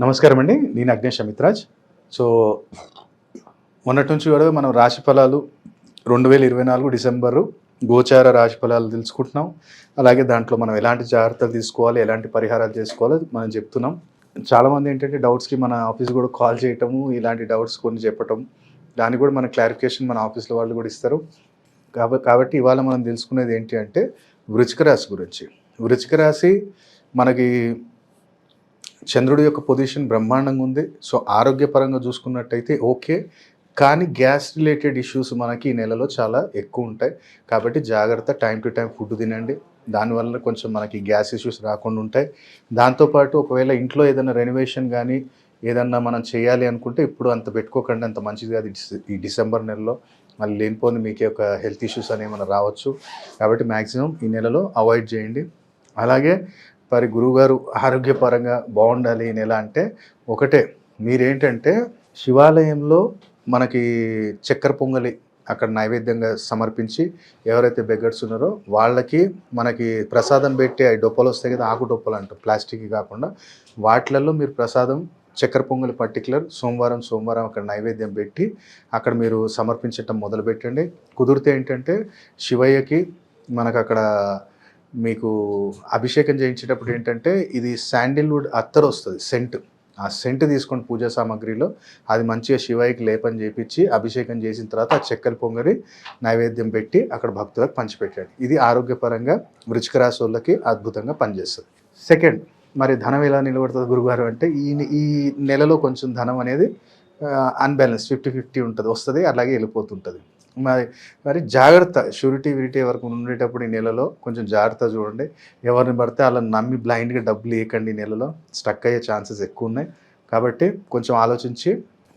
నమస్కారం అండి. నేను అగ్నేష్ అమిత్రాజ్. సో, మొన్నటి నుంచి కూడా మనం రాశి ఫలాలు 2024 డిసెంబరు గోచార రాశి ఫలాలు తెలుసుకుంటున్నాం. అలాగే దాంట్లో మనం ఎలాంటి జాగ్రత్తలు తీసుకోవాలి, ఎలాంటి పరిహారాలు చేసుకోవాలో మనం చెప్తున్నాం. చాలామంది ఏంటంటే డౌట్స్‌కి మన ఆఫీస్ కూడా కాల్ చేయటము, ఇలాంటి డౌట్స్ కొన్ని చెప్పటం. దానికి కూడా మన క్లారిఫికేషన్ మన ఆఫీస్‌లో వాళ్ళు కూడా ఇస్తారు. కాబట్టి ఇవాళ మనం తెలుసుకునేది ఏంటి అంటే వృశ్చిక రాశి గురించి. వృశ్చిక రాశి మనకి చంద్రుడి యొక్క పొజిషన్ బ్రహ్మాండంగా ఉంది. సో, ఆరోగ్యపరంగా చూసుకున్నట్టయితే ఓకే. కానీ గ్యాస్ రిలేటెడ్ ఇష్యూస్ మనకి ఈ నెలలో చాలా ఎక్కువ ఉంటాయి. కాబట్టి జాగ్రత్త, టైమ్ టు టైమ్ ఫుడ్ తినండి. దానివల్ల కొంచెం మనకి గ్యాస్ ఇష్యూస్ రాకుండా ఉంటాయి. దాంతోపాటు ఒకవేళ ఇంట్లో ఏదైనా రెనోవేషన్ కానీ ఏదన్నా మనం చేయాలి అనుకుంటే ఇప్పుడు అంత పెట్టుకోకండి, అంత మంచిది కాదు. ఈ డిసెంబర్ నెలలో మళ్ళీ లేనిపోని మీకే ఒక హెల్త్ ఇష్యూస్ అనేవి ఏమైనా రావచ్చు. కాబట్టి మ్యాక్సిమం ఈ నెలలో అవాయిడ్ చేయండి. అలాగే మరి గురువుగారు ఆరోగ్యపరంగా బాగుండాలి ఈ నెల అంటే ఒకటే, మీరేంటంటే శివాలయంలో మనకి చక్కెర పొంగలి అక్కడ నైవేద్యంగా సమర్పించి ఎవరైతే బెగ్గర్స్ ఉన్నారో వాళ్ళకి మనకి ప్రసాదం పెట్టి అవి డొప్పలు వస్తాయి కదా, ఆకు డొప్పలు అంటారు, ప్లాస్టిక్ కాకుండా వాటిలలో మీరు ప్రసాదం చక్కెర పొంగలి పర్టికులర్ సోమవారం అక్కడ నైవేద్యం పెట్టి అక్కడ మీరు సమర్పించటం మొదలుపెట్టండి. కుదిరితే ఏంటంటే శివయ్యకి మనకు అక్కడ మీకు అభిషేకం చేయించేటప్పుడు ఏంటంటే ఇది శాండిల్వుడ్ అత్తర్ వస్తుంది, సెంట్. ఆ సెంట్ తీసుకొని పూజా సామాగ్రిలో అది మంచిగా శివయ్యకి లేపన చేయించి అభిషేకం చేసిన తర్వాత ఆ చక్కెర పొంగలి నైవేద్యం పెట్టి అక్కడ భక్తులకు పంచిపెట్టాడు. ఇది ఆరోగ్యపరంగా వృశ్చిక రాశి వాళ్ళకి అద్భుతంగా పనిచేస్తుంది. సెకండ్, మరి ధనం ఎలా నిలబడుతుంది గురుగారు అంటే ఈ నెలలో కొంచెం ధనం అనేది అన్బ్యాలెన్స్ 50-50 ఉంటుంది, వస్తుంది అలాగే వెళ్ళిపోతుంటుంది. మరి జాగ్రత్త, షూరిటీ విరిటీ వరకు ఉండేటప్పుడు ఈ నెలలో కొంచెం జాగ్రత్త చూడండి. ఎవరిని పడితే అలా నమ్మి బ్లైండ్గా డబ్బులు ఇవ్వకండి. ఈ నెలలో స్టక్ అయ్యే ఛాన్సెస్ ఎక్కువ ఉన్నాయి. కాబట్టి కొంచెం ఆలోచించి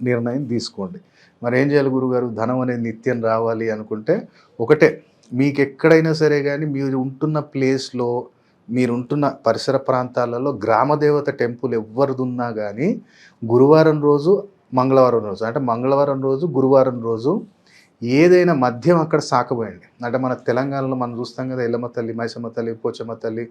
నిర్ణయం తీసుకోండి. మరి ఏం చేయాలి గురుగారు, ధనం అనేది నిత్యం రావాలి అనుకుంటే ఒకటే, మీకు ఎక్కడైనా సరే కానీ మీరు ఉంటున్న ప్లేస్లో మీరుంటున్న పరిసర ప్రాంతాలలో గ్రామదేవత టెంపుల్ ఎవరిదున్నా కానీ గురువారం రోజు మంగళవారం రోజు అంటే మంగళవారం రోజు గురువారం రోజు ఏదైనా మద్యం అక్కడ సాకబోయండి. అంటే మన తెలంగాణలో మనం చూస్తాం కదా, ఎల్లమ్మ తల్లి, మైసమ్మ తల్లి, పోచమ్మ తల్లి,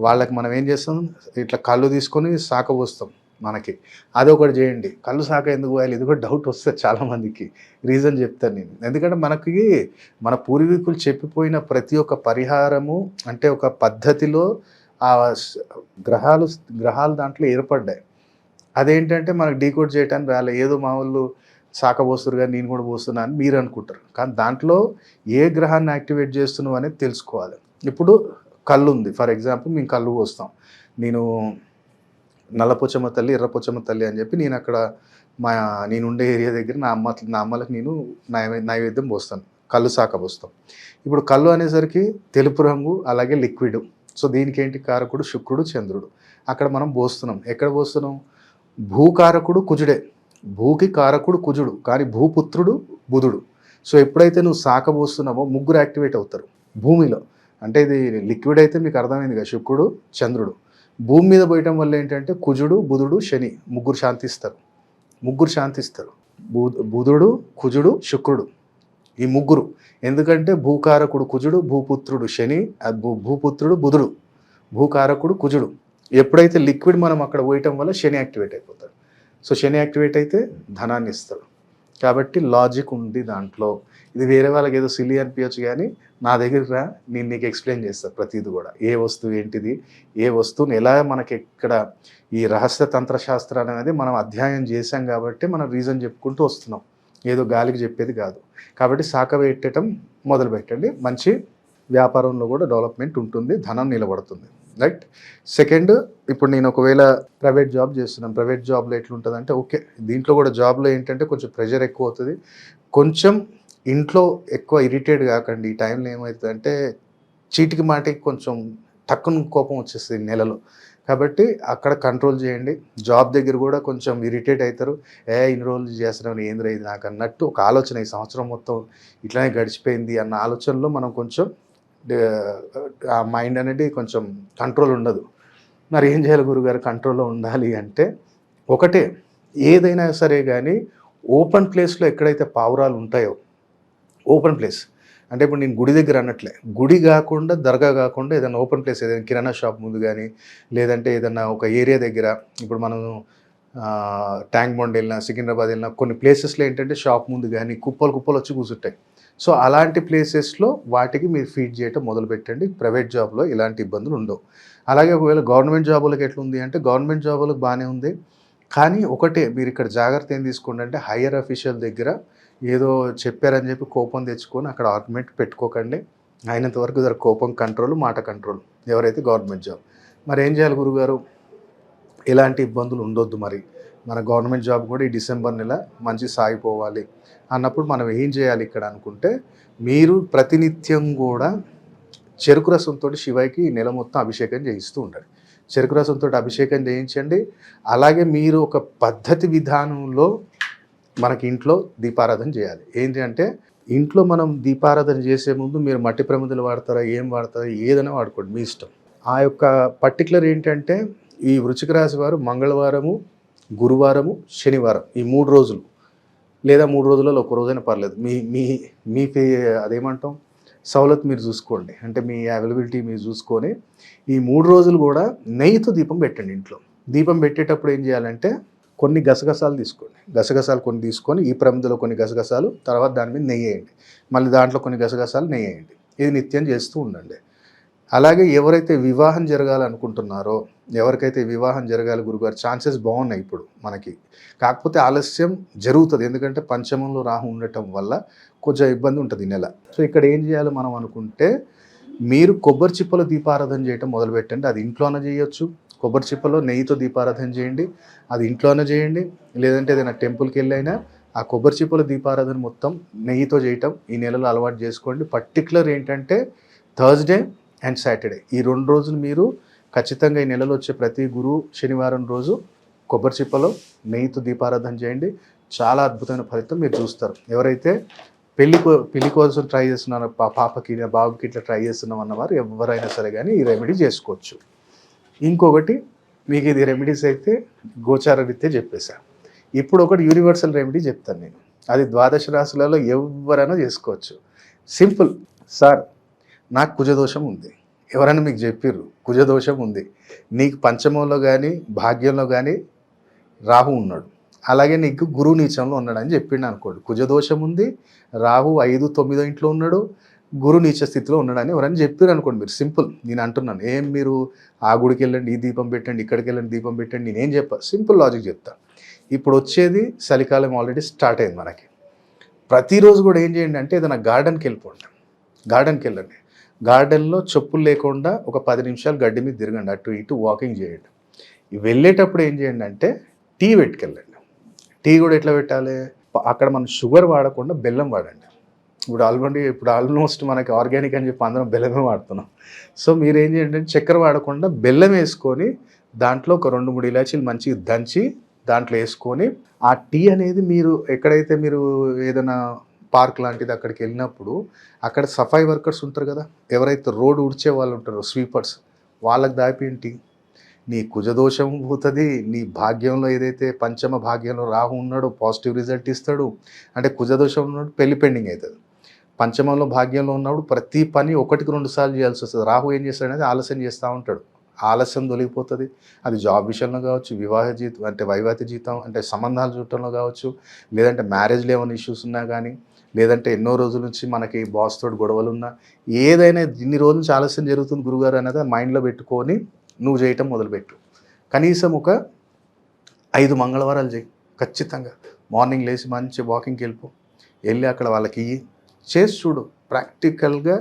వాళ్ళకి మనం ఏం చేస్తాం, ఇట్లా కళ్ళు తీసుకొని సాకబోస్తాం. మనకి అదొకటి చేయండి. కళ్ళు సాక ఎందుకు పోయాలి, ఇది కూడా డౌట్ వస్తుంది చాలామందికి. రీజన్ చెప్తాను నేను. ఎందుకంటే మనకి మన పూర్వీకులు చెప్పిపోయిన ప్రతి ఒక్క పరిహారము అంటే ఒక పద్ధతిలో ఆ గ్రహాలు దాంట్లో ఏర్పడ్డాయి. అదేంటంటే మనకు డీకోడ్ చేయడానికి రాలే. ఏదో మా వాళ్ళు సాకబోస్తురు కానీ నేను కూడా పోస్తున్నా అని మీరు అనుకుంటారు. కానీ దాంట్లో ఏ గ్రహాన్ని యాక్టివేట్ చేస్తున్నావు అనేది తెలుసుకోవాలి. ఇప్పుడు కళ్ళు ఉంది, ఫర్ ఎగ్జాంపుల్ మేము కళ్ళు పోస్తాం. నేను నల్లపోచమ్మ తల్లి, ఎర్రపోచమ్మ తల్లి అని చెప్పి నేను అక్కడ నేను ఉండే ఏరియా దగ్గర నా అమ్మలకు నేను నైవేద్యం పోస్తాను, కళ్ళు సాకబోస్తాం. ఇప్పుడు కళ్ళు అనేసరికి తెలుపు రంగు అలాగే లిక్విడ్. సో దీనికి ఏంటి కారకుడు శుక్రుడు, చంద్రుడు. అక్కడ మనం పోస్తున్నాం. ఎక్కడ పోస్తున్నాం, భూకారకుడు కుజుడే, భూకి కారకుడు కుజుడు, కానీ భూపుత్రుడు బుధుడు. సో ఎప్పుడైతే నువ్వు సాకబోస్తున్నావో ముగ్గురు యాక్టివేట్ అవుతారు భూమిలో. అంటే ఇది లిక్విడ్ అయితే మీకు అర్థమైంది కదా, శుక్రుడు చంద్రుడు. భూమి మీద పోయటం వల్ల ఏంటంటే కుజుడు, బుధుడు, శని ముగ్గురు శాంతిస్తారు. బుధుడు, కుజుడు, శుక్రుడు, ఈ ముగ్గురు. ఎందుకంటే భూకారకుడు కుజుడు, భూపుత్రుడు శని, భూపుత్రుడు బుధుడు, భూకారకుడు కుజుడు. ఎప్పుడైతే లిక్విడ్ మనం అక్కడ పోయటం వల్ల శని యాక్టివేట్ అయిపోతాడు. సో శని యాక్టివేట్ అయితే ధనాన్ని ఇస్తాడు. కాబట్టి లాజిక్ ఉంది దాంట్లో. ఇది వేరే వాళ్ళకి ఏదో సిల్లీ అనిపించచ్చు, కానీ నా దగ్గరికి రా, నేను నీకు ఎక్స్ప్లెయిన్ చేస్తాను ప్రతిదీ కూడా. ఏ వస్తువు ఏంటిది, ఏ వస్తువుని ఎలా మనకి ఎక్కడ ఈ రహస్య తంత్రశాస్త్రాలు అనేది మనం అధ్యయనం చేశాం కాబట్టి మనం రీజన్ చెప్పుకుంటూ వస్తున్నాం, ఏదో గాలికి చెప్పేది కాదు. కాబట్టి సాకబెట్టడం మొదలు పెట్టండి. మంచి వ్యాపారంలో కూడా డెవలప్మెంట్ ఉంటుంది, ధనం నిలబడుతుంది. రైట్. సెకండ్, ఇప్పుడు నేను ఒకవేళ ప్రైవేట్ జాబ్ చేస్తున్నాను. ప్రైవేట్ జాబ్లో ఎట్లుంటుంది ఓకే, దీంట్లో కూడా జాబ్లో ఏంటంటే కొంచెం ప్రెషర్ ఎక్కువ అవుతుంది. కొంచెం ఇంట్లో ఎక్కువ ఇరిటేట్ కాకండి. ఈ టైంలో ఏమవుతుందంటే చీటికి మాటికి కొంచెం టక్కున కోపం వచ్చేస్తుంది నెలలో. కాబట్టి అక్కడ కంట్రోల్ చేయండి. జాబ్ దగ్గర కూడా కొంచెం ఇరిటేట్ అవుతారు. ఇన్ని రోజులు చేస్తున్నాను ఏంద్రా ఇది నాకు అన్నట్టు ఒక ఆలోచన, ఈ సంవత్సరం మొత్తం ఇట్లానే గడిచిపోయింది అన్న ఆలోచనలో మనం కొంచెం ఆ మైండ్ అనేది కొంచెం కంట్రోల్ ఉండదు. మరి ఏం చేయాలి గురుగారు కంట్రోల్లో ఉండాలి అంటే ఒకటే, ఏదైనా సరే కానీ ఓపెన్ ప్లేస్లో ఎక్కడైతే పావురాలు ఉంటాయో, ఓపెన్ ప్లేస్ అంటే ఇప్పుడు నేను గుడి దగ్గర అన్నట్లే, గుడి కాకుండా దర్గా కాకుండా ఏదైనా ఓపెన్ ప్లేస్, ఏదైనా కిరాణా షాప్ ముందు కానీ లేదంటే ఏదైనా ఒక ఏరియా దగ్గర, ఇప్పుడు మనం ట్యాంక్ బండ్ వెళ్ళినా, సికింద్రాబాద్ వెళ్ళినా కొన్ని ప్లేసెస్లో ఏంటంటే షాప్ ముందు కానీ కుప్పలు కుప్పలు వచ్చి కూర్చుంటాయి. సో అలాంటి ప్లేసెస్లో వాటికి మీరు ఫీడ్ చేయటం మొదలుపెట్టండి. ప్రైవేట్ జాబ్లో ఇలాంటి ఇబ్బందులు ఉండవు. అలాగే ఒకవేళ గవర్నమెంట్ జాబులకు ఎట్లుంది అంటే గవర్నమెంట్ జాబులకు బాగానే ఉంది. కానీ ఒకటే మీరు ఇక్కడ జాగ్రత్త ఏం తీసుకోండి అంటే హయ్యర్ అఫీషియల్ దగ్గర ఏదో చెప్పారని చెప్పి కోపం తెచ్చుకొని అక్కడ ఆర్గ్యుమెంట్ పెట్టుకోకండి. అయినంత వరకు జర కోపం కంట్రోల్, మాట కంట్రోల్. ఎవరైతే గవర్నమెంట్ జాబ్ మరి ఏం చేయాలి గురుగారు? ఎలాంటి ఇబ్బందులు ఉండొద్దు. మరి మన గవర్నమెంట్ జాబ్ కూడా ఈ డిసెంబర్ నెల మంచి సాగిపోవాలి అన్నప్పుడు మనం ఏం చేయాలి ఇక్కడ అనుకుంటే, మీరు ప్రతినిత్యం కూడా చెరుకు రసంతో శివయ్యకి ఈ నెల మొత్తం అభిషేకం చేయిస్తూ ఉండాలి. చెరుకు రసంతో అభిషేకం చేయించండి. అలాగే మీరు ఒక పద్ధతి విధానంలో మనకి ఇంట్లో దీపారాధన చేయాలి. ఏంటి అంటే ఇంట్లో మనం దీపారాధన చేసే ముందు మీరు మట్టి ప్రమిదలు వాడతారా, ఏం వాడతారా, ఏదైనా వాడుకోండి, మీ ఇష్టం. ఆ యొక్క పర్టికులర్ ఏంటంటే ఈ వృశ్చిక రాశి వారు మంగళవారము, గురువారము, శనివారం ఈ 3 రోజులు లేదా 3 రోజులలో ఒక రోజైనా పర్లేదు, మీ మీ మీ అదేమంటాం సౌలత్ మీరు చూసుకోండి. అంటే మీ అవైలబిలిటీ మీరు చూసుకొని ఈ 3 రోజులు కూడా నెయ్యితో దీపం పెట్టండి. ఇంట్లో దీపం పెట్టేటప్పుడు ఏం చేయాలంటే కొన్ని గసగసాలు తీసుకోండి. గసగసాలు కొన్ని తీసుకొని ఈ ప్రమిదలో కొన్ని గసగసాలు, తర్వాత దాని మీద నెయ్యి వేయండి, మళ్ళీ దాంట్లో కొన్ని గసగసాలు నెయ్యి వేయండి. ఇది నిత్యం చేస్తూ ఉండండి. అలాగే ఎవరైతే వివాహం జరగాలనుకుంటున్నారో, ఎవరికైతే వివాహం జరగాలి గురుగారు ఛాన్సెస్ బాగున్నాయి ఇప్పుడు మనకి, కాకపోతే ఆలస్యం జరుగుతుంది. ఎందుకంటే పంచమంలో రాహు ఉండటం వల్ల కొంచెం ఇబ్బంది ఉంటుంది నెల. సో ఇక్కడ ఏం చేయాలి మనం అనుకుంటే, మీరు కొబ్బరి చిప్పల దీపారాధన చేయటం మొదలుపెట్టండి. అది ఇంట్లోనే చేయొచ్చు. కొబ్బరి చిప్పలో నెయ్యితో దీపారాధన చేయండి, అది ఇంట్లోనే చేయండి. లేదంటే ఏదైనా టెంపుల్కి వెళ్ళైనా ఆ కొబ్బరి చిప్పల దీపారాధన మొత్తం నెయ్యితో చేయటం ఈ నెలలో అలవాటు చేసుకోండి. పర్టికులర్ ఏంటంటే థర్స్డే అండ్ సాటర్డే ఈ 2 రోజులు మీరు ఖచ్చితంగా ఈ నెలలో వచ్చే ప్రతి గురు శనివారం రోజు కొబ్బరి చిప్పలో నెయ్యితో దీపారాధన చేయండి. చాలా అద్భుతమైన ఫలితం మీరు చూస్తారు. ఎవరైతే పెళ్లి కోసం ట్రై చేస్తున్నారో, పాపకి బాబుకి ఇట్లా ట్రై చేస్తున్నాం అన్నవారు ఎవరైనా సరే కానీ ఈ రెమెడీ చేసుకోవచ్చు. ఇంకొకటి మీకు ఇది రెమెడీస్ అయితే గోచార రీత్యా చెప్పేశాను. ఇప్పుడు ఒకటి యూనివర్సల్ రెమెడీ చెప్తాను నేను. అది 12 రాశులలో ఎవరైనా చేసుకోవచ్చు. సింపుల్. సార్ నాకు కుజదోషం ఉంది, ఎవరైనా మీకు చెప్పిర్రు కుజదోషం ఉంది, నీకు పంచమంలో కానీ భాగ్యంలో కానీ రాహు ఉన్నాడు, అలాగే నీకు గురువు నీచంలో ఉన్నాడు అని చెప్పిండు అనుకోండి. కుజదోషం ఉంది, రాహు 5, 9 ఇంట్లో ఉన్నాడు, గురు నీచ స్థితిలో ఉన్నాడని ఎవరైనా చెప్పారు అనుకోండి. మీరు సింపుల్, నేను అంటున్నాను, ఏం మీరు ఆ గుడికి వెళ్ళండి, ఈ దీపం పెట్టండి, ఇక్కడికి వెళ్ళండి దీపం పెట్టండి, నేనేం చెప్పా, సింపుల్ లాజిక్ చెప్తా. ఇప్పుడు వచ్చేది చలికాలం ఆల్రెడీ స్టార్ట్ అయింది మనకి. ప్రతిరోజు కూడా ఏం చేయండి అంటే ఏదైనా గార్డెన్కి వెళ్ళిపోండి. గార్డెన్కి వెళ్ళండి, గార్డెన్లో చెప్పులు లేకుండా ఒక 10 నిమిషాలు గడ్డి మీద తిరగండి, అటు ఇటు వాకింగ్ చేయండి. వెళ్ళేటప్పుడు ఏం చేయండి అంటే టీ పెట్టుకెళ్ళండి. టీ కూడా ఎట్లా పెట్టాలి, అక్కడ మనం షుగర్ వాడకుండా బెల్లం వాడండి. ఇప్పుడు ఆల్మోస్ట్ మనకి ఆర్గానిక్ అని చెప్పి అందరం బెల్లమే వాడుతున్నాం. సో మీరు ఏం చేయండి అంటే చక్కెర వాడకుండా బెల్లం వేసుకొని దాంట్లో ఒక 2-3 ఇలాచీలు మంచిగా దంచి దాంట్లో వేసుకొని ఆ టీ అనేది మీరు ఎక్కడైతే మీరు ఏదైనా పార్క్ లాంటిది అక్కడికి వెళ్ళినప్పుడు అక్కడ సఫాయి వర్కర్స్ ఉంటారు కదా, ఎవరైతే రోడ్ ఉడిచే వాళ్ళు ఉంటారో స్వీపర్స్, వాళ్ళకి దాపిఏంటి నీ కుజదోషం పోతుంది. నీ భాగ్యంలో ఏదైతే పంచమ భాగ్యంలో రాహు ఉన్నాడో పాజిటివ్ రిజల్ట్ ఇస్తాడు. అంటే కుజదోషం ఉన్నాడు పెళ్లి పెండింగ్ అవుతుంది. పంచమంలో భాగ్యంలో ఉన్నప్పుడు ప్రతి పని 1-2 సార్లు చేయాల్సి వస్తుంది. రాహు ఏం చేస్తాడనేది ఆలస్యం చేస్తూ ఉంటాడు. ఆలస్యం తొలగిపోతుంది. అది జాబ్ విషయంలో కావచ్చు, వివాహ జీవితం అంటే వైవాహిక జీవితం అంటే సంబంధాలు చూడటంలో కావచ్చు, లేదంటే మ్యారేజ్లో ఏమైనా ఇష్యూస్ ఉన్నా కానీ, లేదంటే ఎన్నో రోజుల నుంచి మనకి బాస్ తోటి గొడవలు ఉన్నా, ఏదైనా ఇన్ని రోజుల నుంచి ఆలస్యం జరుగుతుంది గురుగారు అనేది మైండ్లో పెట్టుకొని నువ్వు చేయటం మొదలుపెట్టు. కనీసం ఒక 5 మంగళవారాలు చేయి ఖచ్చితంగా. మార్నింగ్ లేచి మంచి వాకింగ్కి వెళ్ళి అక్కడ వాళ్ళకి చేసి చూడు. ప్రాక్టికల్గా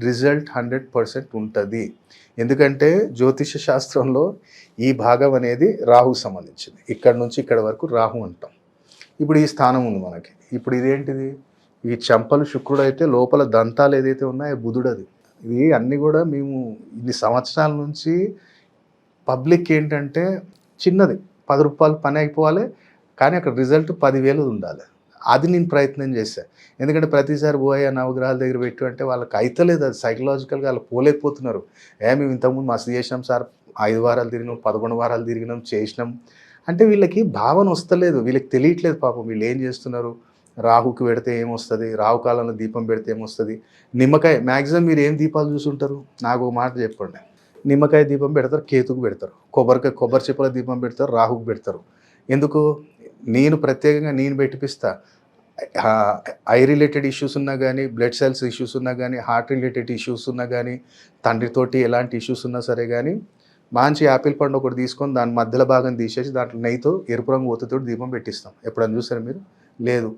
రిజల్ట్ 100% ఉంటుంది. ఎందుకంటే జ్యోతిష శాస్త్రంలో ఈ భాగం అనేది రాహుకు సంబంధించింది. ఇక్కడ నుంచి ఇక్కడ వరకు రాహు అంటాం. ఇప్పుడు ఈ స్థానం ఉంది మనకి. ఇప్పుడు ఇదేంటిది, ఈ చెంపలు శుక్రుడు అయితే లోపల దంతాలు ఏదైతే ఉన్నాయో బుధుడది. ఇది అన్నీ కూడా మేము ఇన్ని సంవత్సరాల నుంచి పబ్లిక్ ఏంటంటే చిన్నది 10 రూపాయలు పని అయిపోవాలి, కానీ అక్కడ రిజల్ట్ 10,000 ఉండాలి. అది నేను ప్రయత్నం చేశాను. ఎందుకంటే ప్రతిసారి పోయా నవగ్రహాల దగ్గర పెట్టు అంటే వాళ్ళకి అయితలేదు. అది సైకలాజికల్గా వాళ్ళు పోలేకపోతున్నారు. మేము ఇంతకుముందు మస్తు చేసినాం సార్, 5 వారాలు తిరిగినాం, 11 వారాలు తిరిగినాం, చేసినాం అంటే వీళ్ళకి భావన వస్తలేదు. వీళ్ళకి తెలియట్లేదు పాపం వీళ్ళు ఏం చేస్తున్నారు. రాహుకి పెడితే ఏమొస్తుంది, రాహుకాలంలో దీపం పెడితే ఏమొస్తుంది. నిమ్మకాయ మ్యాక్సిమం మీరు ఏం దీపాలు చూసుంటారు, నాకు ఒక మాట చెప్పండి. నిమ్మకాయ దీపం పెడతారు, కేతుకు పెడతారు, కొబ్బరి చిప్పల దీపం పెడతారు, రాహుకు పెడతారు. ఎందుకు? నేను ప్రత్యేకంగా నేను పెట్టిపిస్తా. ఐ రిలేటెడ్ ఇష్యూస్ ఉన్నా గానీ, బ్లడ్ సెల్స్ ఇష్యూస్ ఉన్నా గానీ, హార్ట్ రిలేటెడ్ ఇష్యూస్ ఉన్నా గానీ, తండ్రితోటి ఎలాంటి ఇష్యూస్ ఉన్నా సరే గానీ, మంచి యాపిల్ పండు ఒకటి తీసుకొని దాని మధ్యలో భాగం తీసేసి దాంట్లో నెయ్యితో ఎరుపు రంగు ఒత్తితోటి దీపం పెట్టిస్తాం. ఎప్పుడైనా చూసారా మీరు? లేదు.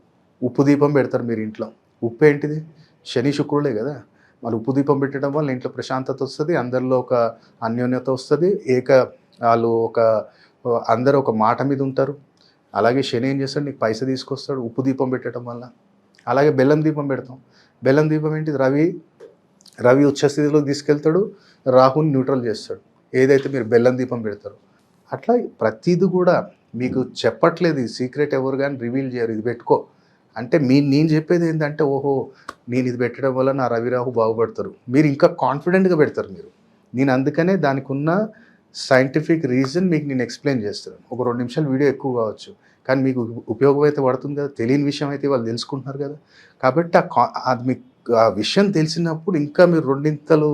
ఉప్పు దీపం పెడతారు మీరు ఇంట్లో. ఉప్పు ఏంటిది? శని, శుక్రుడే గదా! మరి ఉప్పు దీపం పెట్టడం వల్ల ఇంట్లో ప్రశాంతత వస్తది. అందరిలో ఒక అన్యోన్యత వస్తది. ఆళ్ళు అందరూ ఒక మాట మీద ఉంటారు. అలాగే శని ఏం చేస్తాడు? నీకు పైస తీసుకొస్తాడు ఉప్పు దీపం పెట్టడం వల్ల. అలాగే బెల్లం దీపం పెడతాం. బెల్లం దీపం ఏంటిది? రవి ఉచ్చస్థితిలోకి తీసుకెళ్తాడు. రాహుని న్యూట్రల్ చేస్తాడు. ఏదైతే మీరు బెల్లం దీపం పెడతారో. అట్లా ప్రతీది కూడా మీకు చెప్పట్లేదు. ఈ సీక్రెట్ ఎవరు గాని రివీల్ చేయరు. ఇది పెట్టుకో అంటే నేను చెప్పేది ఏంటంటే, ఓహో! నేను ఇది పెట్టడం వల్ల నా రవి, రాహు బాగుపడతారు. మీరు ఇంకా కాన్ఫిడెంట్‌గా పెడతారు మీరు. నేను అందుకనే దానికున్న సైంటిఫిక్ రీజన్ మీకు నేను ఎక్స్‌ప్లెయిన్ చేస్తున్నాను. ఒక 2 నిమిషాలు వీడియో ఎక్కువ కావచ్చు. కానీ మీకు ఉపయోగం అయితే పడుతుంది కదా! తెలియని విషయం అయితే వాళ్ళు తెలుసుకుంటున్నారు కదా! కాబట్టి అది మీకు ఆ విషయం తెలిసినప్పుడు ఇంకా మీరు రెండింతలు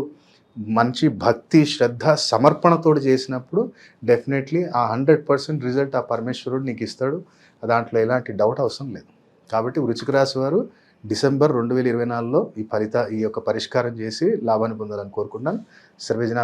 మంచి భక్తి, శ్రద్ధ, సమర్పణతోటి చేసినప్పుడు డెఫినెట్‌లీ ఆ 100% రిజల్ట్ ఆ పరమేశ్వరుడు నీకు ఇస్తాడు. దాంట్లో ఎలాంటి డౌట్ అవసరం లేదు. కాబట్టి వృశ్చిక రాశి వారు డిసెంబర్ 2024లో ఈ యొక్క పరిష్కారం చేసి లాభాన్ని పొందాలని కోరుకుంటున్నాను. సర్వేజన